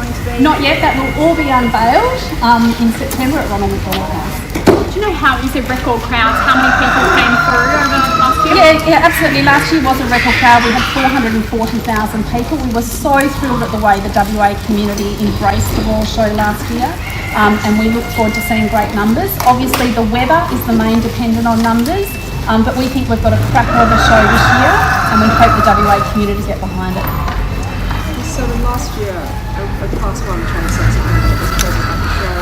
going to be? Not yet. That will all be unveiled in September at Robyn House. Do you know how you said record crowds? How many people came through over last year? Yeah, absolutely. Last year was a record crowd. We had 440,000 people. We were so thrilled at the way the WA community embraced the Royal Show last year, and we look forward to seeing great numbers. Obviously, the weather is the main dependent on numbers, but we think we've got a cracker of a show this year, and we hope the WA community get behind it. So last year, a Class 1 transit that was present at the show,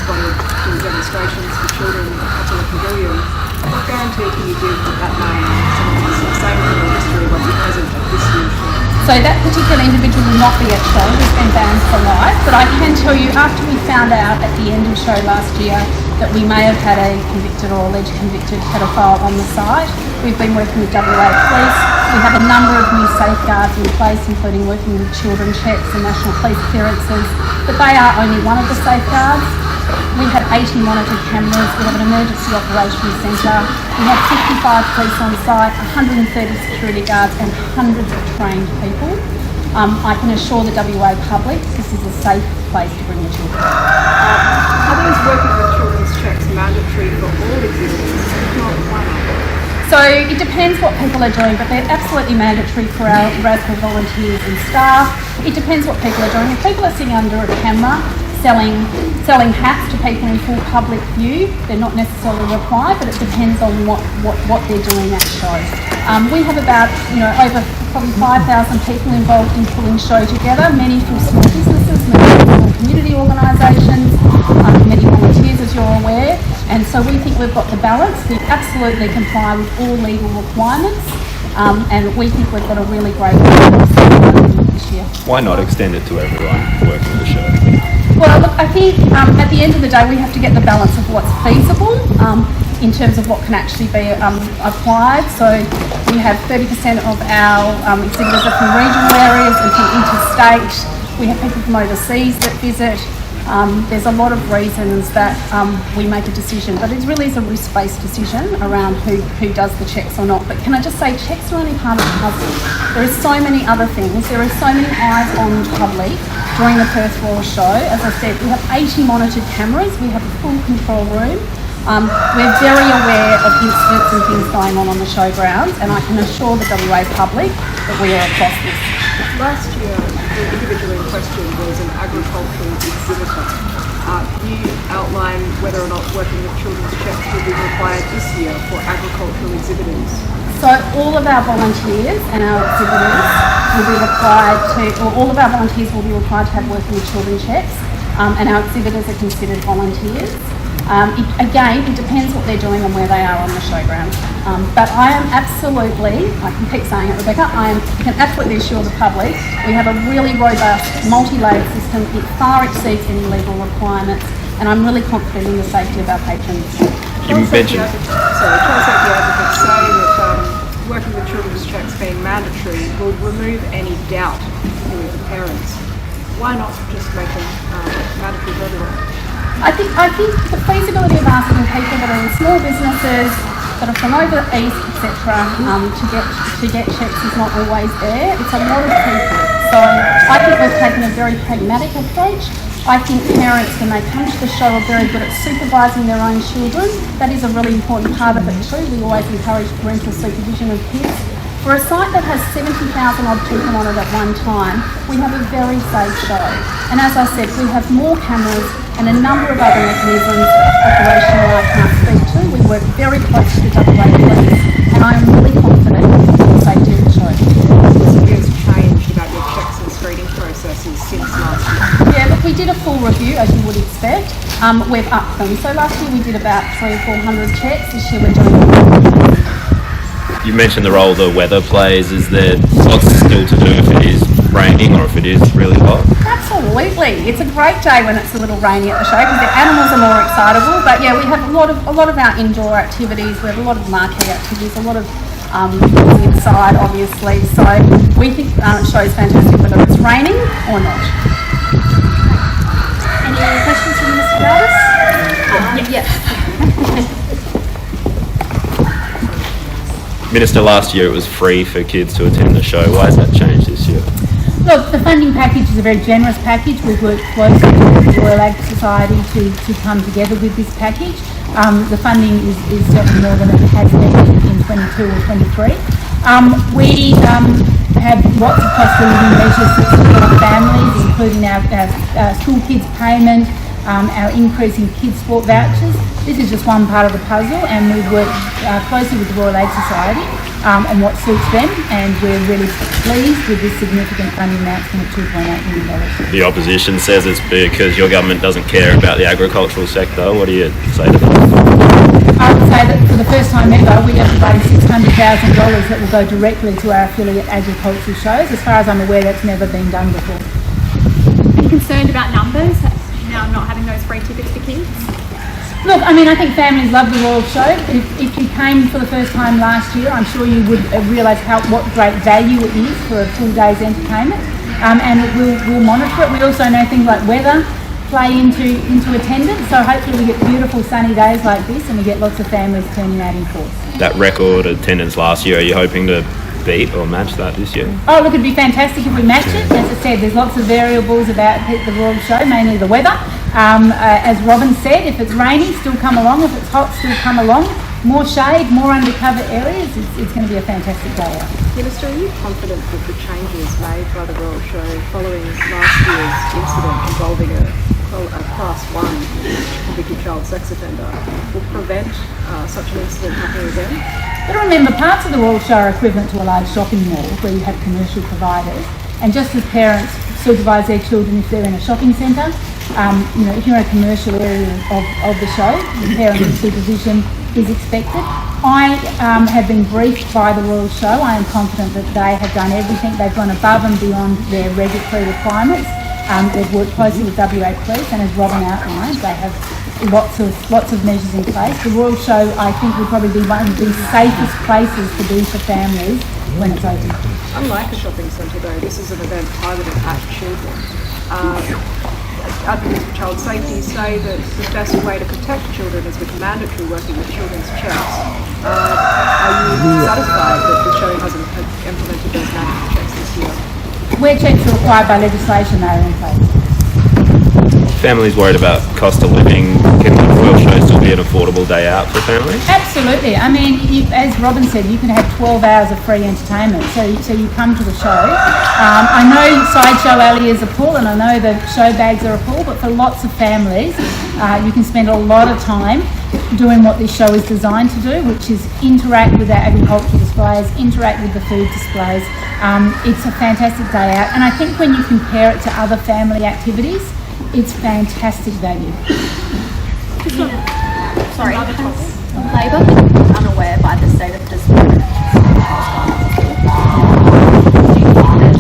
spotted doing demonstrations for children in a couple of pavilions. What guarantee can you give that someone who's the same criminal history will be present at this year's show? So that particular individual will not be at show. He's been banned for life. But I can tell you, after we found out at the end of show last year that we may have had a convicted or alleged convicted pedophile on the site, we've been working with WA Police. We have a number of new safeguards in place, including working with children checks and national police clearances. But they are only one of the safeguards. We have 80 monitored cameras, we have an emergency operations centre, we have 55 police on site, 130 security guards and hundreds of trained people. I can assure the WA public this is a safe place to bring your children. Are these working with children's checks mandatory for all exhibitors? If not, why not? So it depends what people are doing, but they're absolutely mandatory for our RASPA volunteers and staff. It depends what people are doing. If people are sitting under a camera selling hats to people in full public view, they're not necessarily required, but it depends on what they're doing at show. We have about over probably 5,000 people involved in pulling show together, many from small businesses, many from community organisations, many volunteers as you're aware, and so we think we've got the balance. We absolutely comply with all legal requirements, and we think we've got a really great this year. Why not extend it to everyone working the show? Well, look, I think at the end of the day we have to get the balance of what's feasible in terms of what can actually be acquired. So we have 30% of our exhibitors are from regional areas and from interstate. We have people from overseas that visit. There's a lot of reasons that we make a decision, but it really is a risk-based decision around who does the checks or not. But can I just say, checks are only part of the puzzle. There are so many other things. There are so many eyes on the public during the Perth Royal Show. As I said, we have 80 monitored cameras. We have a full control room. We're very aware of incidents and things going on the showgrounds, and I can assure the WA public that we are across this. Last year, the individual in question was an agricultural exhibitor. Can you outline whether or not working with children's checks will be required this year for agricultural exhibitors? So all of our volunteers and our exhibitors will be required all of our volunteers will be required to have working with children checks, and our exhibitors are considered volunteers. It depends what they're doing and where they are on the showground. But I am absolutely, I can keep saying it, Rebecca, can absolutely assure the public we have a really robust, multi-layered system. It far exceeds any legal requirements, and I'm really confident in the safety of our patrons. You mentioned... Child safety advocates say that working with children's checks being mandatory will remove any doubt with the parents. Why not just make them mandatory for everyone? I think the feasibility of asking people that are in small businesses, that are from over east, etc., to get checks is not always there. It's a lot of people. So I think we've taken a very pragmatic approach. I think parents, when they come to the show, are very good at supervising their own children. That is a really important part of it too. We always encourage parental supervision of kids. For a site that has 70,000 odd people on it at one time, we have a very safe show. And as I said, we have more cameras and a number of other mechanisms operational I can't speak to. We work very close to the WA Police, and I am really confident in the safety of the show. What's changed about your checks and screening processes since last year? Yeah, look, we did a full review, as you would expect. We've upped them. So last year we did about 300 or 400 checks. This year we're doing... You mentioned the role the weather plays. Is there lots still to do if it is raining or if it is really hot? Absolutely. It's a great day when it's a little rainy at the show because the animals are more excitable. But yeah, we have a lot of our indoor activities. We have a lot of marquee activities, a lot of inside, obviously. So we think the show is fantastic whether it's raining or not. Any questions from Mr. Javis? Yes. Minister, last year it was free for kids to attend the show. Why has that changed this year? Look, the funding package is a very generous package. We've worked closely with the Royal Ag Society to come together with this package. The funding is certainly more than it has been in 22 or 23. We have lots of cost of living measures that support families, including our school kids payment, our increase in kids sport vouchers. This is just one part of the puzzle, and we've worked closely with the Royal Ag Society on what suits them, and we're really pleased with this significant funding announcement of $2.8 million. The opposition says it's because your government doesn't care about the agricultural sector. What do you say to that? I would say that for the first time ever, we are providing $600,000 that will go directly to our affiliate agricultural shows. As far as I'm aware, that's never been done before. Are you concerned about numbers now not having those free tickets for kids? Look, I mean, I think families love the Royal Show. If you came for the first time last year, I'm sure you would realise what great value it is for a full day's entertainment, and we'll monitor it. We also know things like weather play into attendance, so hopefully we get beautiful sunny days like this and we get lots of families turning out in force. That record attendance last year, are you hoping to beat or match that this year? Oh, look, it'd be fantastic if we match it. As I said, there's lots of variables about the Royal Show, mainly the weather. As Robyn said, if it's raining, still come along. If it's hot, still come along. More shade, more undercover areas. It's going to be a fantastic day out. Minister, are you confident that the changes made by the Royal Show following last year's incident involving a Class 1 convicted child sex offender will prevent such an incident happening again? But remember, parts of the Royal Show are equivalent to a large shopping mall where you have commercial providers. And just as parents supervise their children if they're in a shopping centre, if you're in a commercial area of the show, the parenting supervision is expected. I have been briefed by the Royal Show. I am confident that they have done everything. They've gone above and beyond their regulatory requirements. They've worked closely with WA Police, and as Robyn outlined, they have lots of measures in place. The Royal Show, I think, will probably be one of the safest places to be for families when it's open. Unlike a shopping centre though, this is an event targeted at children. Advocates for child safety say that the best way to protect children is with mandatory working with children's checks. Are you satisfied that the show hasn't implemented those mandatory checks this year? Where checks are required by legislation, they are in place. Families worried about cost of living. Can the Royal Show still be an affordable day out for families? Absolutely. I mean, as Robyn said, you can have 12 hours of free entertainment. So you come to the show. I know Sideshow Alley is a pull, and I know the show bags are a pull, but for lots of families, you can spend a lot of time doing what this show is designed to do, which is interact with our agricultural displays, interact with the food displays. It's a fantastic day out, and I think when you compare it to other family activities, it's fantastic value. Sorry, has Labor been unaware by the state of dispute? Do you think that money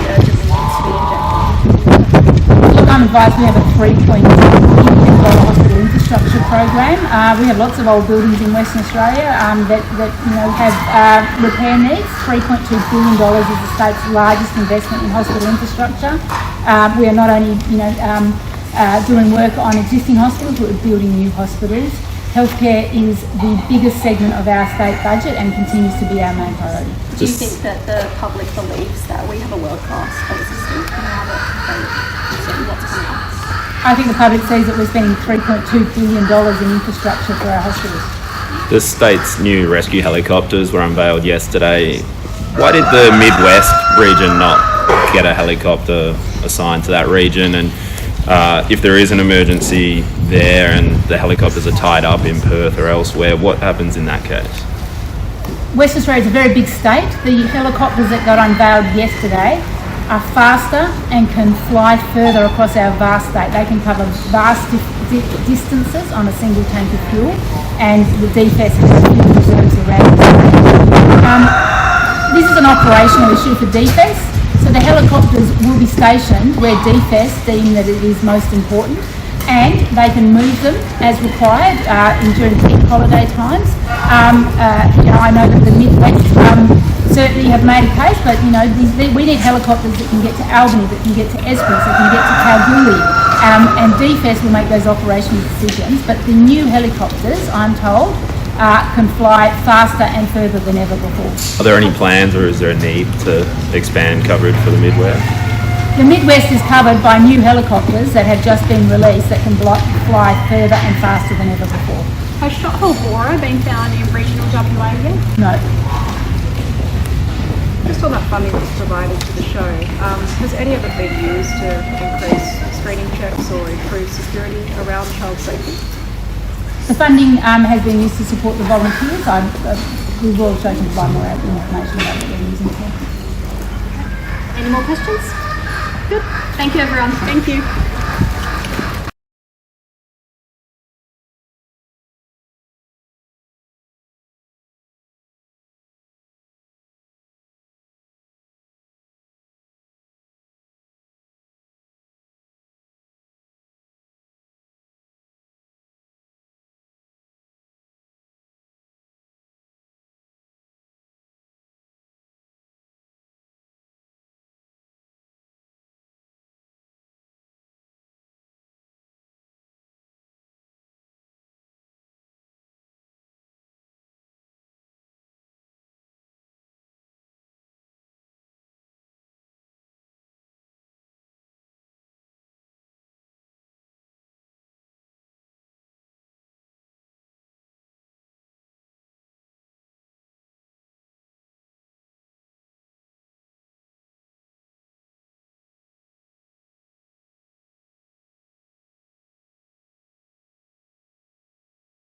urgently needs to be injected? Look, I'm advised we have a $3.2 billion hospital infrastructure program. We have lots of old buildings in Western Australia that have repair needs. $3.2 billion is the state's largest investment in hospital infrastructure. We are not only doing work on existing hospitals, but we're building new hospitals. Healthcare is the biggest segment of our state budget and continues to be our main priority. Do you think that the public believes that we have a world-class health system now that they see what's coming up? I think the public sees that we're spending $3.2 billion in infrastructure for our hospitals. The state's new rescue helicopters were unveiled yesterday. Why did the Midwest region not get a helicopter assigned to that region? And if there is an emergency there and the helicopters are tied up in Perth or elsewhere, what happens in that case? Western Australia is a very big state. The helicopters that got unveiled yesterday are faster and can fly further across our vast state. They can cover vast distances on a single tank of fuel, and the DFS has fuel reserves around the state. This is an operational issue for DFS, so the helicopters will be stationed where DFS deem that it is most important, and they can move them as required during peak holiday times. I know that the Midwest certainly have made a case, but we need helicopters that can get to Albany, that can get to Esperance, that can get to Kalgoorlie, and DFS will make those operational decisions. But the new helicopters, I'm told, can fly faster and further than ever before. Are there any plans, or is there a need to expand coverage for the Midwest? The Midwest is covered by new helicopters that have just been released that can fly further and faster than ever before. Has shot hole borer been found in regional WA yet? No. Just on that funding that was provided to the show, has any of it been used to increase screening checks or improve security around child safety? The funding has been used to support the volunteers. We will try to provide more information about what we're using for. Any more questions? Good. Thank you, everyone. Thank you.